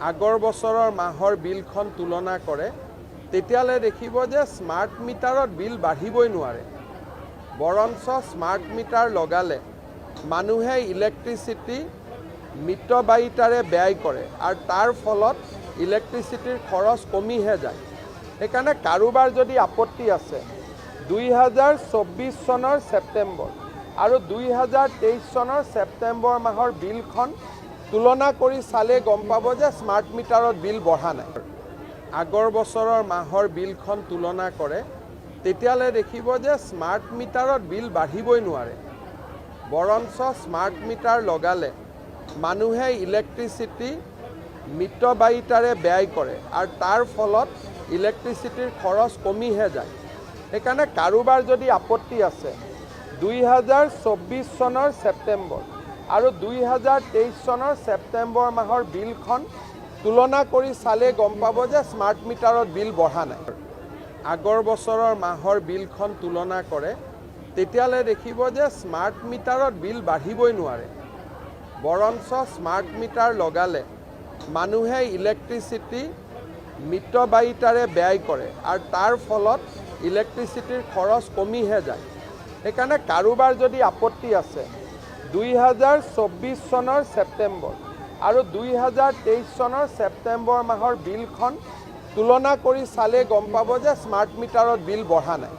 আগৰ বছৰৰ মাহৰ বিলখন তুলনা কৰে তেতিয়ালে দেখিব যে স্মাৰ্ট মিটাৰত বিল বাঢ়িবই নোৱাৰে। বৰঞ্চ স্মাৰ্ট মিটাৰ লগালে মানুহে ইলেক্ট্ৰিচিটি মিতব্যয়িতাৰে ব্যয় কৰে আৰু তাৰ ফলত ইলেক্ট্ৰিচিটিৰ খৰচ কমিহে যায়। সেইকাৰণে কাৰোবাৰ যদি আপত্তি আছে 2024 চনৰ ছেপ্টেম্বৰ আৰু 2023 চনৰ ছেপ্টেম্বৰ মাহৰ বিলখন তুলনা কৰি চালে গম পাব যে স্মাৰ্ট মিটাৰত বিল বঢ়া নাই। আগৰ বছৰৰ মাহৰ বিলখন তুলনা কৰে তেতিয়ালে দেখিব যে স্মাৰ্ট মিটাৰত বিল বাঢ়িবই নোৱাৰে। বৰঞ্চ স্মাৰ্ট মিটাৰ লগালে মানুহে ইলেক্ট্ৰিচিটি মিতব্যয়িতাৰে ব্যয় কৰে আৰু তাৰ ফলত ইলেক্ট্ৰিচিটিৰ খৰচ কমিহে যায়। সেইকাৰণে কাৰোবাৰ যদি আপত্তি আছে 2024 চনৰ ছেপ্টেম্বৰ আৰু 2023 চনৰ ছেপ্টেম্বৰ মাহৰ বিলখন তুলনা কৰি চালে গম পাব যে স্মাৰ্ট মিটাৰত বিল বঢ়া নাই। আগৰ বছৰৰ মাহৰ বিলখন তুলনা কৰে তেতিয়ালে দেখিব যে স্মাৰ্ট মিটাৰত বিল বাঢ়িবই নোৱাৰে। বৰঞ্চ স্মাৰ্ট মিটাৰ লগালে মানুহে ইলেক্ট্ৰিচিটি মিতব্যয়িতাৰে ব্যয় কৰে আৰু তাৰ ফলত ইলেক্ট্ৰিচিটিৰ খৰচ কমিহে যায়। সেইকাৰণে কাৰোবাৰ যদি আপত্তি আছে 2024 চনৰ ছেপ্টেম্বৰ আৰু 2023 চনৰ ছেপ্টেম্বৰ মাহৰ বিলখন তুলনা কৰি চালে গম পাব যে স্মাৰ্ট মিটাৰত বিল বঢ়া নাই।